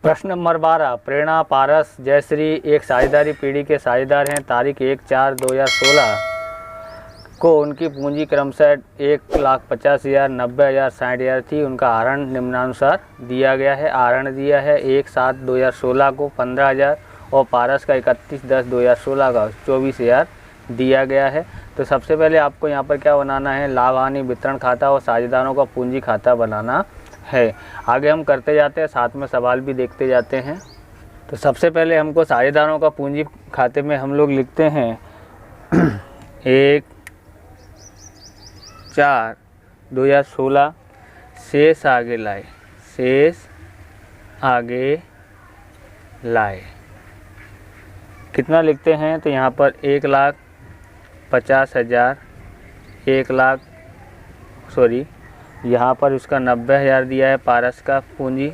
प्रश्न नंबर 12, प्रेरणा, पारस, जयश्री एक साझेदारी पीढ़ी के साझेदार हैं। तारीख 1/4/2016 को उनकी पूंजी क्रमशः 1,50,000, 90,000, 60,000 थी। उनका आहरण निम्नानुसार दिया गया है। आहरण दिया है 1/7/2016 को 15,000 और पारस का 31/10/2016 का 24,000 दिया गया है। तो सबसे पहले आपको यहाँ पर क्या बनाना है, लाभ हानि वितरण खाता और साझेदारों का पूंजी खाता बनाना है। आगे हम करते जाते हैं, साथ में सवाल भी देखते जाते हैं। तो सबसे पहले हमको साझेदारों का पूंजी खाते में हम लोग लिखते हैं 1/4/2016 शेष आगे लाए, शेष आगे लाए कितना लिखते हैं, तो यहाँ पर 1,50,000, यहाँ पर उसका 90,000 दिया है पारस का पूंजी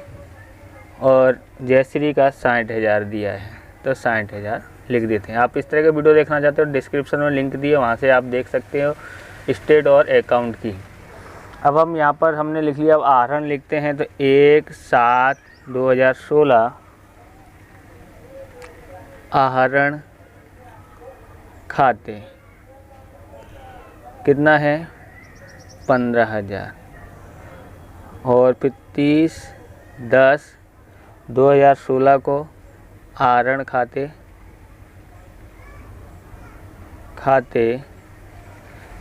और जयश्री का 60,000 दिया है, तो 60,000 लिख देते हैं। आप इस तरह के वीडियो देखना चाहते हो डिस्क्रिप्शन में लिंक दिए, वहाँ से आप देख सकते हो स्टेट और अकाउंट की। अब हम यहाँ पर हमने लिख लिया, अब आहरण लिखते हैं तो 1/7/2016 आहरण खाते कितना है 15,000 और फिर 30/10/2016 को आहरण खाते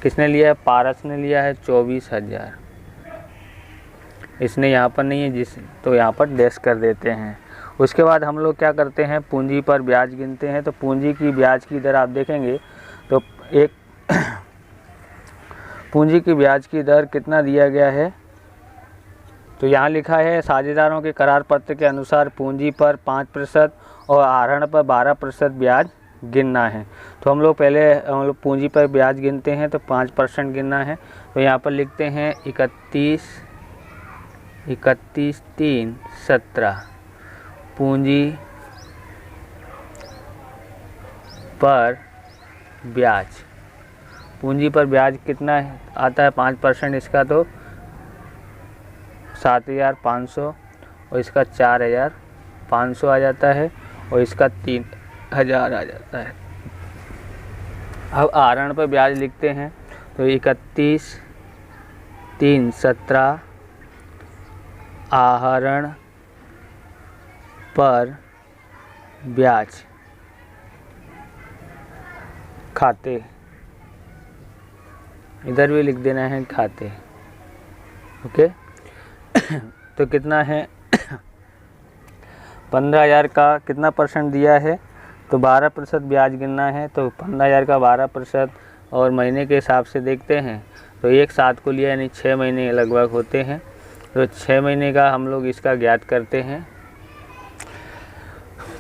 किसने लिया है, पारस ने लिया है 24,000। इसने यहाँ पर नहीं है तो यहाँ पर डैश कर देते हैं। उसके बाद हम लोग क्या करते हैं, पूंजी पर ब्याज गिनते हैं। तो पूंजी की ब्याज की दर आप देखेंगे तो एक पूंजी की ब्याज की दर कितना दिया गया है, तो यहाँ लिखा है साझेदारों के करार पत्र के अनुसार पूंजी पर 5% और आहरण पर 12% ब्याज गिनना है। तो हम लोग पूंजी पर ब्याज गिनते हैं तो 5% गिनना है। तो यहाँ पर लिखते हैं 31/3/17 पूंजी पर ब्याज कितना है, आता है 5% इसका, तो 7,500 और इसका 4,500 आ जाता है और इसका 3,000 आ जाता है। अब आहरण पर ब्याज लिखते हैं तो 31/3/17 आहरण पर ब्याज खाते, इधर भी लिख देना है खाते, ओके। तो कितना है 15,000 का कितना परसेंट दिया है, तो 12% ब्याज गिनना है। तो 15,000 का 12% और महीने के हिसाब से देखते हैं तो 1/7 को लिया, यानी 6 महीने लगभग होते हैं। तो 6 महीने का हम लोग इसका ज्ञात करते हैं।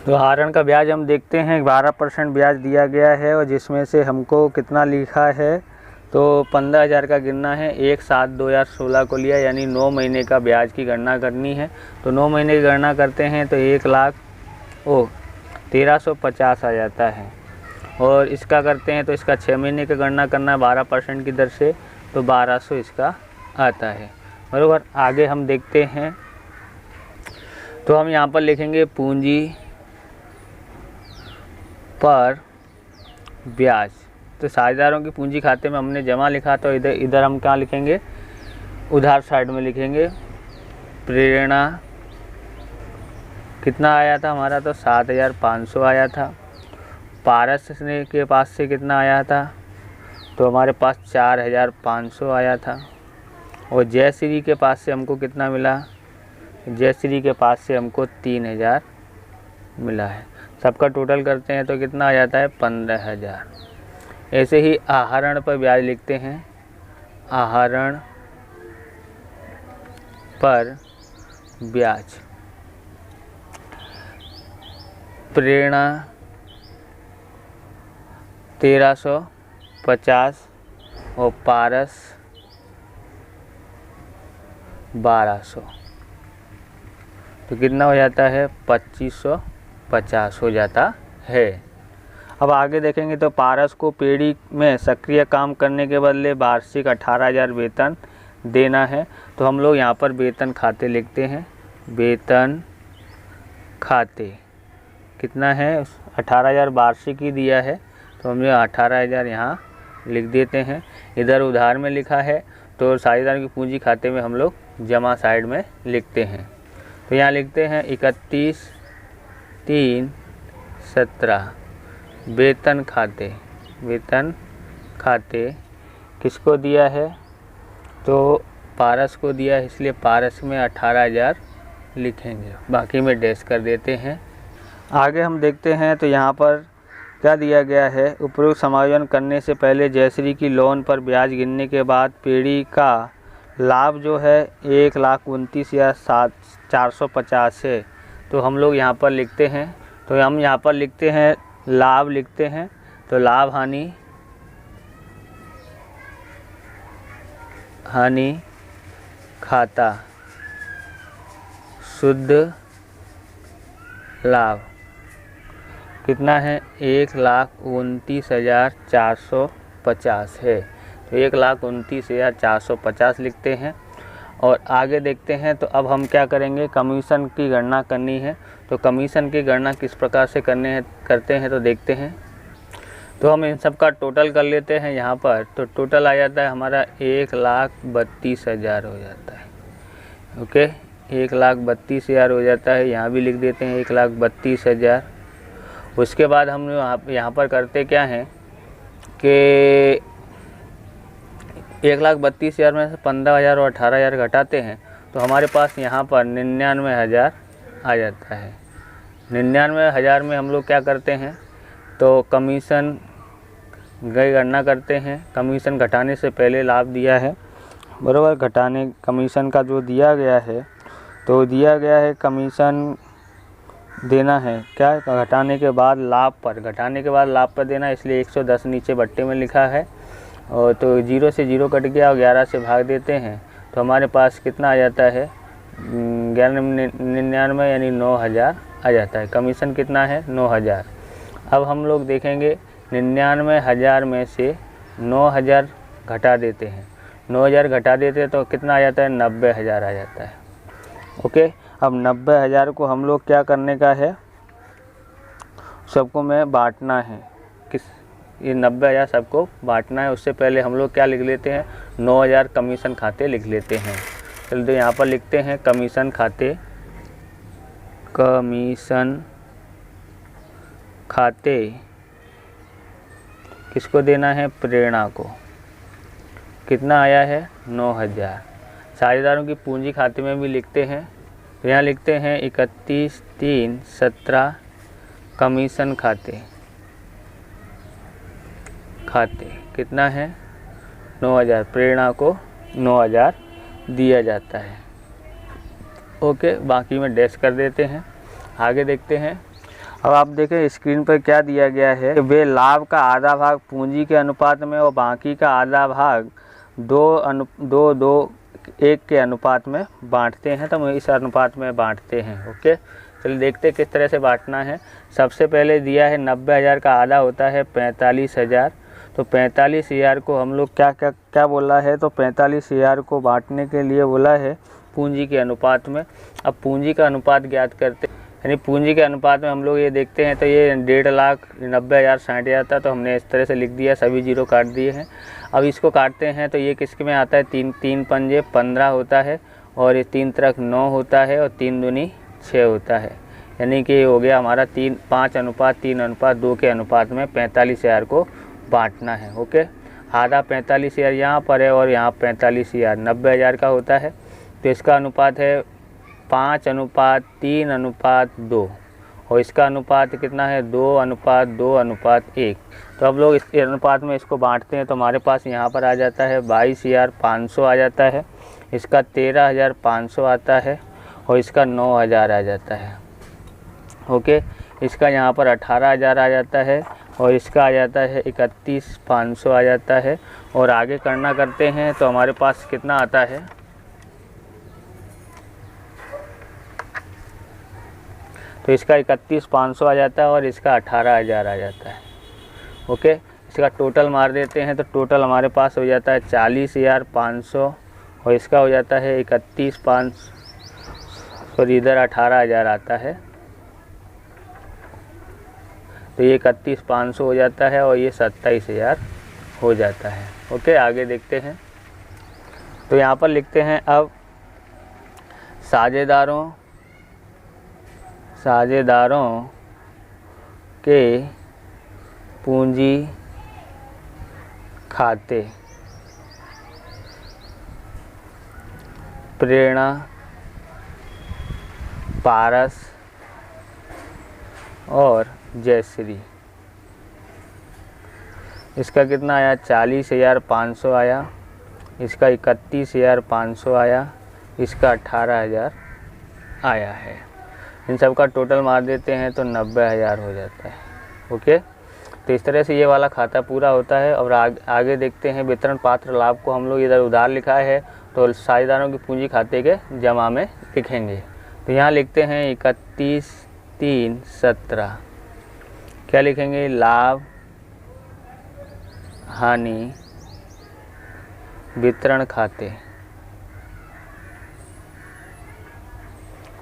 तो आहरण का ब्याज हम देखते हैं 12% ब्याज दिया गया है और जिसमें से हमको कितना लिखा है, तो 15,000 का गिनना है। 1/7/2016 को लिया, यानी 9 महीने का ब्याज की गणना करनी है। तो 9 महीने की गणना करते हैं तो 1,1350 आ जाता है। और इसका करते हैं तो इसका 6 महीने की गणना करना है 12% की दर से, तो 1,200 इसका आता है, बराबर। आगे हम देखते हैं तो हम यहाँ पर लिखेंगे पूंजी पर ब्याज। तो साझेदारों की पूंजी खाते में हमने जमा लिखा, तो इधर हम क्या लिखेंगे, उधार साइड में लिखेंगे प्रेरणा कितना आया था हमारा, तो 7,500 आया था। पारस ने के पास से कितना आया था, तो हमारे पास 4,500 आया था। और जयश्री के पास से हमको कितना मिला, जयश्री के पास से हमको 3,000 मिला है। सबका टोटल करते हैं तो कितना आ जाता है 15,000। ऐसे ही आहरण पर ब्याज लिखते हैं, आहरण पर ब्याज प्रेरणा 1,350 और पारस 1,200, तो कितना हो जाता है 2,550 हो जाता है। अब आगे देखेंगे तो पारस को पीढ़ी में सक्रिय काम करने के बदले वार्षिक 18,000 वेतन देना है। तो हम लोग यहाँ पर वेतन खाते लिखते हैं, वेतन खाते कितना है, 18,000 वार्षिक ही दिया है तो हम 18,000 यहाँ लिख देते हैं। इधर उधार में लिखा है तो साझेदारों की पूंजी खाते में हम लोग जमा साइड में लिखते हैं। तो यहाँ लिखते हैं 31/3/17 वेतन खाते। वेतन खाते किसको दिया है, तो पारस को दिया है, इसलिए पारस में 18,000 लिखेंगे, बाकी में डैश कर देते हैं। आगे हम देखते हैं तो यहाँ पर क्या दिया गया है, उपरोक्त समायोजन करने से पहले जयश्री की लोन पर ब्याज गिनने के बाद पीढ़ी का लाभ जो है 1,29,450 है। तो हम लोग यहाँ पर लिखते हैं, तो हम यहाँ पर लिखते हैं लाभ लिखते हैं, तो लाभ हानि खाता शुद्ध लाभ कितना है, 1,29,450 है। तो 1,29,450 लिखते हैं। और आगे देखते हैं तो अब हम क्या करेंगे, कमीशन की गणना करनी है। तो कमीशन की गणना किस प्रकार से करते हैं तो देखते हैं। तो हम इन सब का टोटल कर लेते हैं यहाँ पर। तो टोटल आ जाता है हमारा 1,32,000 हो जाता है। ओके, 1,32,000 हो जाता है, यहाँ भी लिख देते हैं 1,32,000। उसके बाद हम यहाँ पर करते क्या हैं कि 1,32,000 में से 15,000 और 18,000 घटाते हैं तो हमारे पास यहाँ पर 99,000 आ जाता है। 99,000 में हम लोग क्या करते हैं, तो कमीशन की गणना करते हैं। कमीशन घटाने से पहले लाभ दिया है, बराबर, घटाने कमीशन का जो दिया गया है तो दिया गया है कमीशन देना है क्या, घटाने के बाद लाभ पर, घटाने के बाद लाभ पर देना, इसलिए 110 नीचे बट्टे में लिखा है। और तो 0 से 0 कट गया और 11 से भाग देते हैं तो हमारे पास कितना आ जाता है, 1199 यानी 9,000 आ जाता है। कमीशन कितना है, 9,000। अब हम लोग देखेंगे 99,000 में से 9,000 घटा देते हैं, 9,000 घटा देते हैं तो कितना आ जाता है, 90,000 आ जाता है। ओके, अब 90,000 को हम लोग क्या करने का है, सबको में बांटना है। किस, ये 90,000 सबको बांटना है। उससे पहले हम लोग क्या लिख लेते हैं, 9,000 कमीशन खाते लिख लेते हैं। चलिए तो यहाँ पर लिखते हैं कमीशन खाते, कमीशन खाते किसको देना है, प्रेरणा को। कितना आया है, 9,000। साझेदारों की पूंजी खाते में भी लिखते हैं, तो यहाँ लिखते हैं 31/3/17 कमीशन खाते कितना है, 9,000। प्रेरणा को 9,000 दिया जाता है। ओके, बाकी में डैश कर देते हैं। आगे देखते हैं। अब आप देखें स्क्रीन पर क्या दिया गया है, वे लाभ का आधा भाग पूंजी के अनुपात में और बाकी का आधा भाग 2:1 के अनुपात में बांटते हैं। तो हम इस अनुपात में बांटते हैं। ओके, चलिए देखते हैं किस तरह से बांटना है। सबसे पहले दिया है 90,000 का आधा होता है 45,000। तो 45,000 को हम लोग क्या बोला है, तो 45,000 को बांटने के लिए बोला है पूंजी के अनुपात में। अब पूंजी का अनुपात ज्ञात करते, यानी पूंजी के अनुपात में हम लोग ये देखते हैं तो ये 1,90,000 60,000 था, तो हमने इस तरह से लिख दिया, सभी 0 काट दिए हैं। अब इसको काटते हैं तो ये किसके में आता है, 3 पंजे 15 होता है और ये 3 तरक 9 होता है और 3 दूनी 6 होता है। यानी कि ये हो गया हमारा 5:3:2 के अनुपात में 45,000 को बांटना है। ओके, आधा 45,000 यहाँ पर है और यहाँ 45,000 90,000 का होता है, तो इसका अनुपात है 5:3:2 और इसका अनुपात कितना है, 2:2:1। तो अब लोग इस अनुपात में इसको बांटते हैं तो हमारे पास यहाँ पर आ जाता है 22,500 आ जाता है, इसका 13,500 आता है और इसका 9,000 आ जाता है। ओके, इसका यहाँ पर 18,000 आ जाता है और इसका आ जाता है 31,500 आ जाता है। और आगे करना करते हैं तो हमारे पास कितना आता है, तो इसका 31,500 आ जाता है और इसका 18,000 आ जाता है। ओके, इसका टोटल मार देते हैं तो टोटल हमारे पास हो जाता है 40,500 और इसका हो जाता है 31,500, सॉरी इधर 18,000 आता है तो ये 31,500 हो जाता है और ये 27,000 हो जाता है। ओके, आगे देखते हैं। तो यहाँ पर लिखते हैं अब साझेदारों के पूंजी खाते प्रेरणा, पारस और जयश्री। इसका कितना आया? 40,500 आया, इसका 31,500 आया, इसका 18,000 आया है। इन सब का टोटल मार देते हैं तो 90,000 हो जाता है। ओके, तो इस तरह से ये वाला खाता पूरा होता है। और आगे देखते हैं वितरण पात्र लाभ को हम लोग इधर उधार लिखा है तो साझेदारों की पूंजी खाते के जमा में लिखेंगे। तो यहाँ लिखते हैं 31/3/17। क्या लिखेंगे? लाभ हानि वितरण खाते।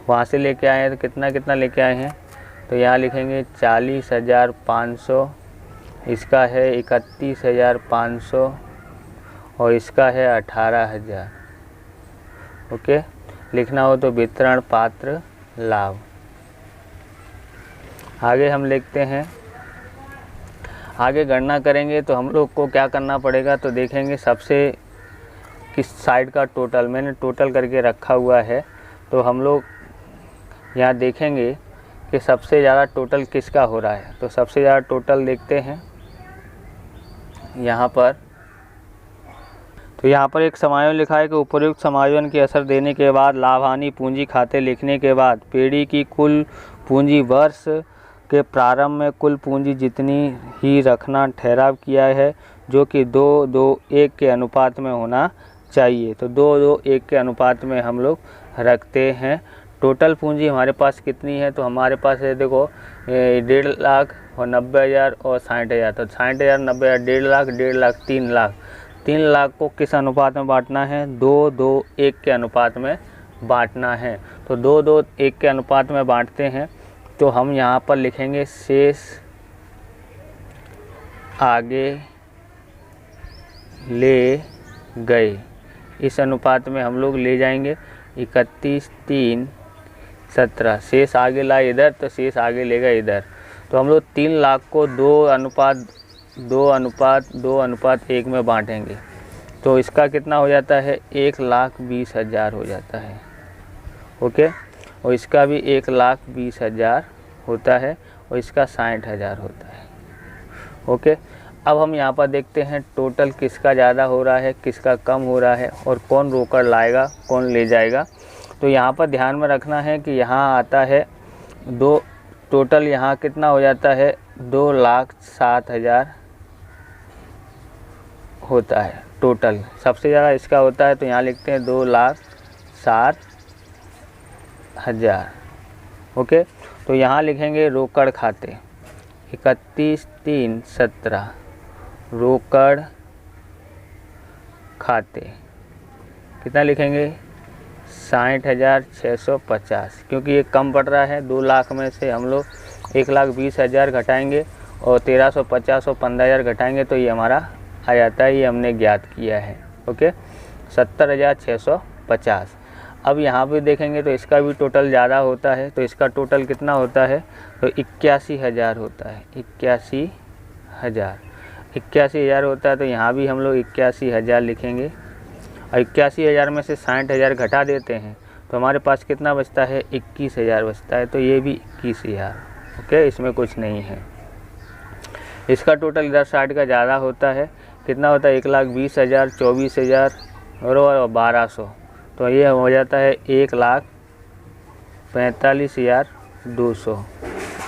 वहाँ से लेके आए हैं तो कितना कितना लेके आए हैं, तो यहाँ लिखेंगे 40,500, इसका है 31,500 और इसका है 18,000। ओके, लिखना हो तो वितरण पात्र लाभ। आगे हम लिखते हैं, आगे गणना करेंगे तो हम लोग को क्या करना पड़ेगा, तो देखेंगे सबसे किस साइड का टोटल, मैंने टोटल करके रखा हुआ है। तो हम लोग यहाँ देखेंगे कि सबसे ज़्यादा टोटल किसका हो रहा है। तो सबसे ज़्यादा टोटल देखते हैं यहाँ पर। तो यहाँ पर एक समायोजन लिखा है कि उपयुक्त समायोजन की असर देने के बाद लाभ हानि पूंजी खाते लिखने के बाद पीढ़ी की कुल पूंजी वर्ष के प्रारंभ में कुल पूंजी जितनी ही रखना ठहराव किया है, जो कि 2:1 के अनुपात में होना चाहिए। तो 2:1 के अनुपात में हम लोग रखते हैं। टोटल पूंजी हमारे पास कितनी है, तो हमारे पास है देखो 1.5 लाख और 90,000 और 60,000। तो 60,000 90,000 1.5 लाख 1.5 लाख 3 लाख। 3 लाख को किस अनुपात में बांटना है? 2:1 के अनुपात में बांटना है। तो 2:1 के अनुपात में बांटते हैं। तो हम यहाँ पर लिखेंगे शेष आगे ले गए। इस अनुपात में हम लोग ले जाएंगे 31/3/17। शेष आगे लाए इधर तो शेष आगे लेगा इधर। तो हम लोग 3 लाख को 2:1 में बांटेंगे। तो इसका कितना हो जाता है? 1,20,000 हो जाता है। ओके, और इसका भी 1,20,000 होता है और इसका 60,000 होता है। ओके, अब हम यहाँ पर देखते हैं टोटल किसका ज़्यादा हो रहा है, किसका कम हो रहा है और कौन रोकड़ लाएगा, कौन ले जाएगा। तो यहाँ पर ध्यान में रखना है कि यहाँ आता है टोटल यहाँ कितना हो जाता है? 2,07,000 होता है टोटल। सबसे ज़्यादा इसका होता है तो यहाँ लिखते हैं 2,07,000। ओके, तो यहाँ लिखेंगे रोकड़ खाते 31/3/17 रोकड़ खाते कितना लिखेंगे? 60,650। क्योंकि ये कम पड़ रहा है, 2 लाख में से हम लोग 1,20,000 घटाएंगे और 1,350 और 15,000 घटाएंगे तो ये हमारा आ जाता है। ये हमने ज्ञात किया है। ओके, 70,650। अब यहाँ पे देखेंगे तो इसका भी टोटल ज़्यादा होता है। तो इसका टोटल कितना होता है? तो 81,000 होता है। 81,000 होता है। तो यहाँ भी हम लोग 81,000 लिखेंगे और 81,000 में से 60,000 घटा देते हैं तो हमारे पास कितना बचता है? 21,000 बचता है। तो ये भी 21,000। ओके, इसमें कुछ नहीं है। इसका टोटल इधर साइड का ज़्यादा होता है। कितना होता है? 1,20,000 24,000 और 1,200। तो ये हो जाता है 1,45,200।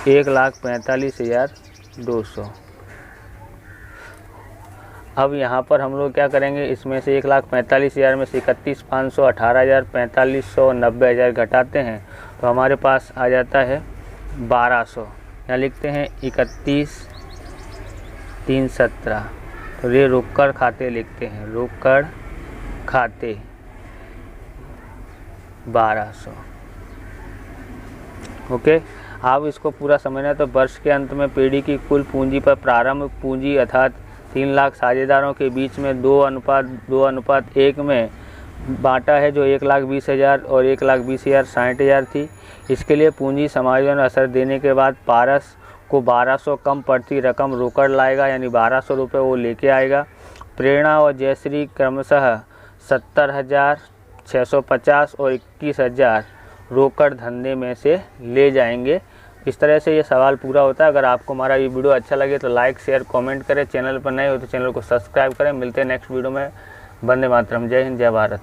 1,45,200। अब यहाँ पर हम लोग क्या करेंगे? इसमें से 1,45,000 में से 31,500 18,000 45,000 90,000 घटाते हैं तो हमारे पास आ जाता है 1,200। यहाँ लिखते हैं 31/3/17। तो ये रोकड़ खाते लिखते हैं। रोकड़ खाते 1,200। ओके, आप इसको पूरा समझना। तो वर्ष के अंत में पीढ़ी की कुल पूंजी पर प्रारंभ पूंजी अर्थात 3 लाख साझेदारों के बीच में 2:1 में बांटा है, जो 1,20,000 और 1,20,000 60,000 थी। इसके लिए पूंजी समायोजन असर देने के बाद पारस को 1200 कम पड़ती रकम रोकड़ लाएगा, यानी 1200 रुपये वो लेके आएगा। प्रेरणा और जयश्री क्रमशः 70,650 और 21,000 रोकड़ धंधे में से ले जाएंगे। इस तरह से ये सवाल पूरा होता है। अगर आपको हमारा ये वीडियो अच्छा लगे तो लाइक शेयर कमेंट करें। चैनल पर नए हो तो चैनल को सब्सक्राइब करें। मिलते हैं नेक्स्ट वीडियो में। वंदे मातरम। जय हिंद, जय भारत।